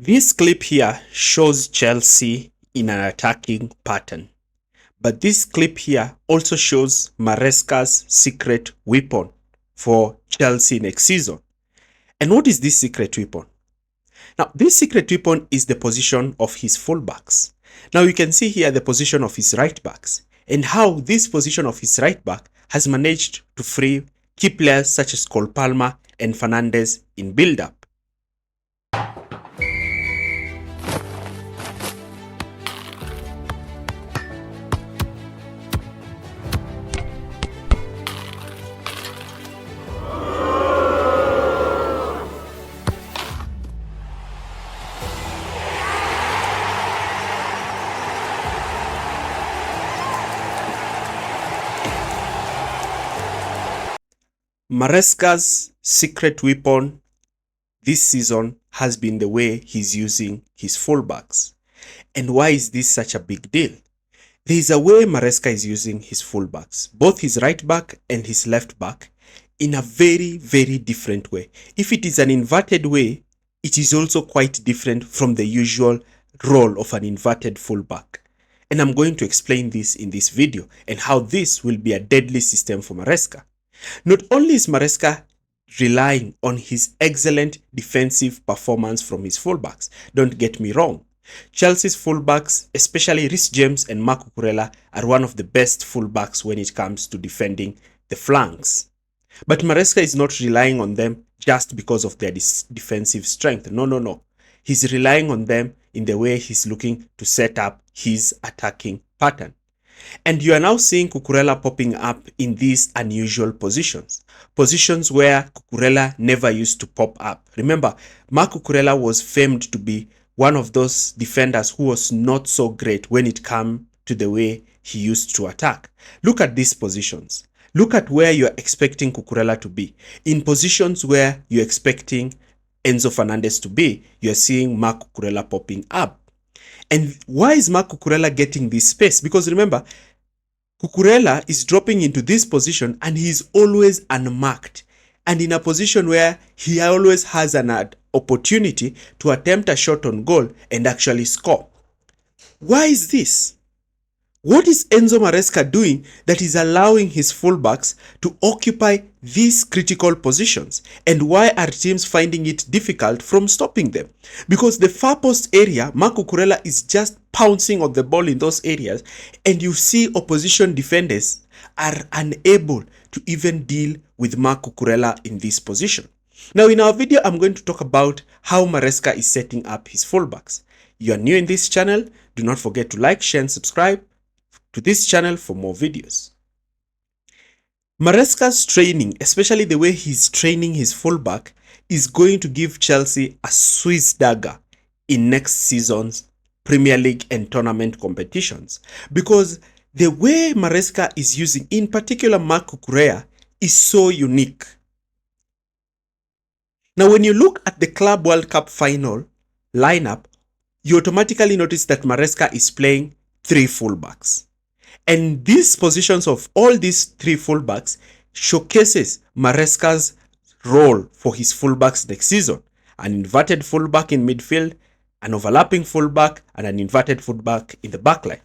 This clip here shows Chelsea in an attacking pattern. But this clip here also shows Maresca's secret weapon for Chelsea next season. And what is this secret weapon? Now, this secret weapon is the position of his fullbacks. Now, you can see here the position of his right backs and how this position of his right back has managed to free key players such as Cole Palmer and Fernandes in build-up. Maresca's secret weapon this season has been the way he's using his fullbacks. And why is this such a big deal? There is a way Maresca is using his fullbacks, both his right back and his left back, in a very, very different way. If it is an inverted way, it is also quite different from the usual role of an inverted fullback. And I'm going to explain this in this video and how this will be a deadly system for Maresca. Not only is Maresca relying on his excellent defensive performance from his fullbacks, don't get me wrong. Chelsea's fullbacks, especially Reece James and Marc Cucurella, are one of the best fullbacks when it comes to defending the flanks. But Maresca is not relying on them just because of their defensive strength. No. He's relying on them in the way he's looking to set up his attacking pattern. And you are now seeing Cucurella popping up in these unusual positions. Positions where Cucurella never used to pop up. Remember, Marc Cucurella was famed to be one of those defenders who was not so great when it came to the way he used to attack. Look at these positions. Look at where you're expecting Cucurella to be. In positions where you're expecting Enzo Fernandez to be, you're seeing Marc Cucurella popping up. And why is Marc Cucurella getting this space? Because remember, Cucurella is dropping into this position and he's always unmarked and in a position where he always has an opportunity to attempt a shot on goal and actually score. Why is this? What is Enzo Maresca doing that is allowing his fullbacks to occupy these critical positions? And why are teams finding it difficult from stopping them? Because the far post area, Marc Cucurella is just pouncing on the ball in those areas, and you see opposition defenders are unable to even deal with Marc Cucurella in this position. Now in our video, I'm going to talk about how Maresca is setting up his fullbacks. You are new in this channel, do not forget to like, share and subscribe to this channel for more videos. Maresca's training, especially the way he's training his fullback, is going to give Chelsea a Swiss dagger in next season's Premier League and tournament competitions. Because the way Maresca is using, in particular Marc Cucurella, is so unique. Now when you look at the Club World Cup final lineup, you automatically notice that Maresca is playing three fullbacks. And these positions of all these three fullbacks showcases Maresca's role for his fullbacks next season. An inverted fullback in midfield, an overlapping fullback, and an inverted fullback in the backline.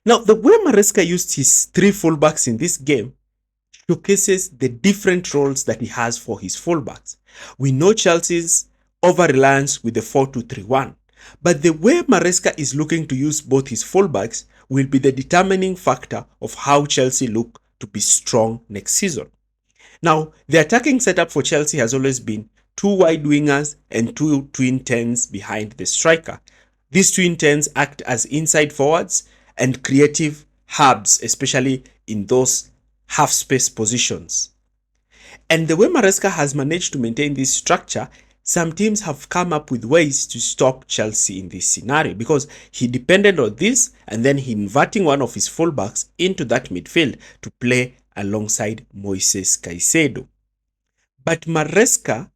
Now, the way Maresca used his three fullbacks in this game showcases the different roles that he has for his fullbacks. We know Chelsea's over-reliance with the 4-2-3-1. But the way Maresca is looking to use both his fullbacks will be the determining factor of how Chelsea look to be strong next season. Now, the attacking setup for Chelsea has always been two wide wingers and two twin tens behind the striker. These twin tens act as inside forwards and creative hubs, especially in those half-space positions. And the way Maresca has managed to maintain this structure, some teams have come up with ways to stop Chelsea in this scenario because he depended on this and then he inverting one of his fullbacks into that midfield to play alongside Moises Caicedo. But Maresca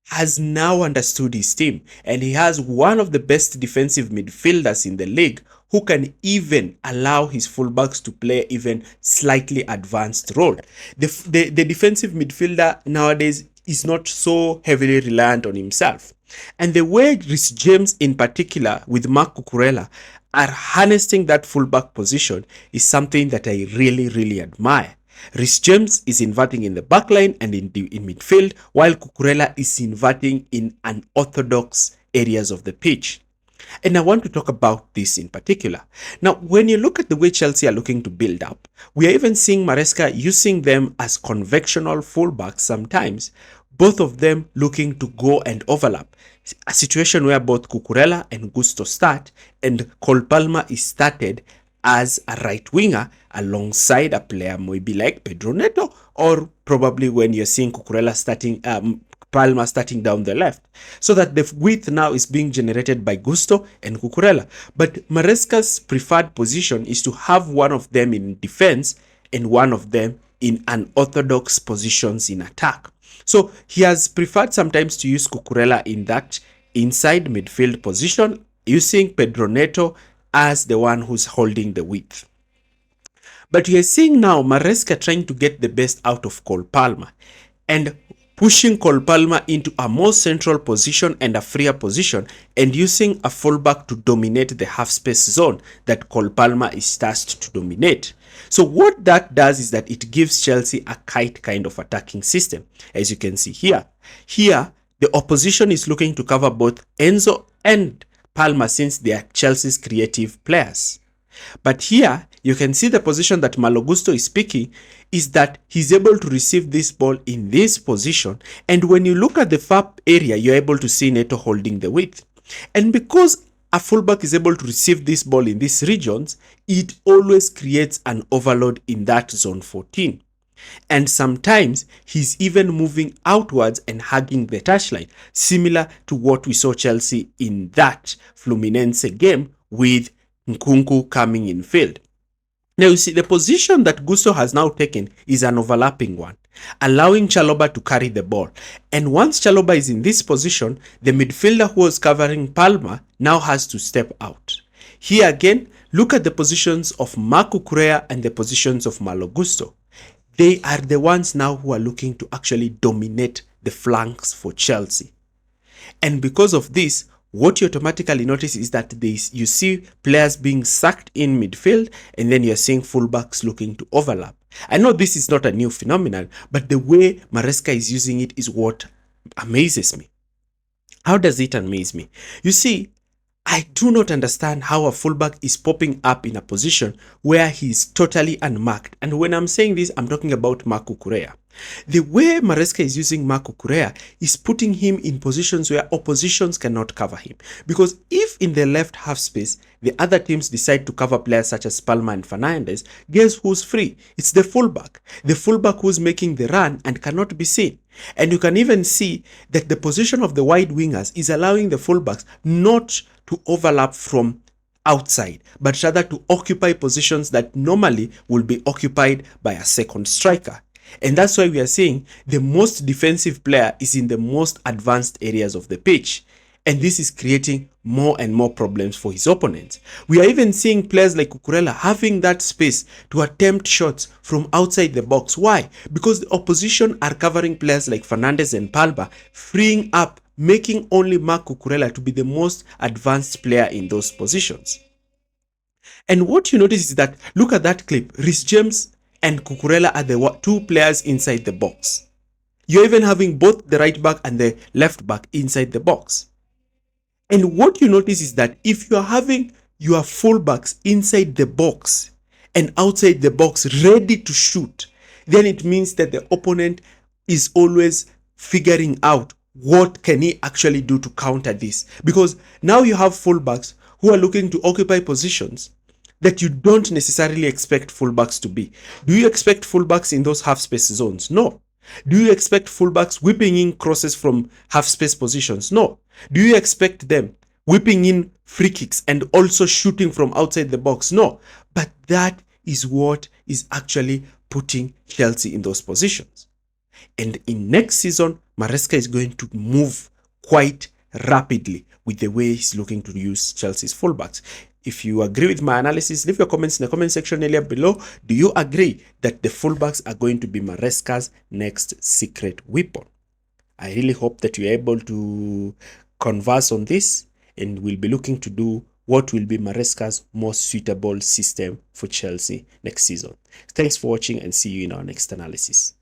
has now understood his team and he has one of the best defensive midfielders in the league who can even allow his fullbacks to play even slightly advanced role. The defensive midfielder nowadays is not so heavily reliant on himself. And the way Rhys James in particular with Marc Cucurella are harnessing that fullback position is something that I really, really admire. Rhys James is inverting in the backline and in midfield, while Cucurella is inverting in unorthodox areas of the pitch. And I want to talk about this in particular. Now, when you look at the way Chelsea are looking to build up, we are even seeing Maresca using them as conventional fullbacks sometimes, both of them looking to go and overlap. A situation where both Cucurella and Gusto start, and Cole Palmer is started as a right winger alongside a player maybe like Pedro Neto, or probably when you're seeing Cucurella starting, Palmer starting down the left, so that the width now is being generated by Gusto and Cucurella. But Maresca's preferred position is to have one of them in defense and one of them in unorthodox positions in attack. So he has preferred sometimes to use Cucurella in that inside midfield position, using Pedro Neto as the one who's holding the width. But we are seeing now Maresca trying to get the best out of Cole Palmer and pushing Cole Palmer into a more central position and a freer position, and using a fullback to dominate the half space zone that Cole Palmer is tasked to dominate. So what that does is that it gives Chelsea a kite kind of attacking system, as you can see here. Here, the opposition is looking to cover both Enzo and Palmer since they are Chelsea's creative players. But here, you can see the position that Malo Gusto is picking is that he's able to receive this ball in this position. And when you look at the far area, you're able to see Neto holding the width. And because a fullback is able to receive this ball in these regions, it always creates an overload in that zone 14. And sometimes he's even moving outwards and hugging the touchline, similar to what we saw Chelsea in that Fluminense game with Nkunku coming in field. Now you see the position that Gusto has now taken is an overlapping one, allowing Chalobah to carry the ball. And once Chalobah is in this position, the midfielder who was covering Palmer now has to step out. Here again, look at the positions of Marc Cucurella and the positions of Malo Gusto. They are the ones now who are looking to actually dominate the flanks for Chelsea. And because of this, what you automatically notice is that you see players being sucked in midfield, and then you're seeing fullbacks looking to overlap. I know this is not a new phenomenon, but the way Maresca is using it is what amazes me. How does it amaze me? You see, I do not understand how a fullback is popping up in a position where he is totally unmarked. And when I'm saying this, I'm talking about Marc Cucurella. The way Maresca is using Marc Cucurella is putting him in positions where oppositions cannot cover him. Because if in the left half space, the other teams decide to cover players such as Palmer and Fernandes, guess who's free? It's the fullback. The fullback who's making the run and cannot be seen. And you can even see that the position of the wide wingers is allowing the fullbacks not to overlap from outside, but rather to occupy positions that normally will be occupied by a second striker. And that's why we are saying the most defensive player is in the most advanced areas of the pitch. And this is creating more and more problems for his opponents. We are even seeing players like Cucurella having that space to attempt shots from outside the box. Why? Because the opposition are covering players like Fernandes and Palmer, freeing up, making only Marc Cucurella to be the most advanced player in those positions. And what you notice is that, look at that clip, Rhys James and Cucurella are the two players inside the box. You're even having both the right back and the left back inside the box. And what you notice is that if you are having your fullbacks inside the box and outside the box ready to shoot, then it means that the opponent is always figuring out what can he actually do to counter this. Because now you have fullbacks who are looking to occupy positions that you don't necessarily expect fullbacks to be. Do you expect fullbacks in those half space zones? No. Do you expect fullbacks whipping in crosses from half space positions? No. Do you expect them whipping in free kicks and also shooting from outside the box? No. But that is what is actually putting Chelsea in those positions. And in next season, Maresca is going to move quite rapidly with the way he's looking to use Chelsea's fullbacks. If you agree with my analysis, leave your comments in the comment section area below. Do you agree that the fullbacks are going to be Maresca's next secret weapon? I really hope that you're able to converse on this, and we'll be looking to do what will be Maresca's most suitable system for Chelsea next season. Thanks for watching and see you in our next analysis.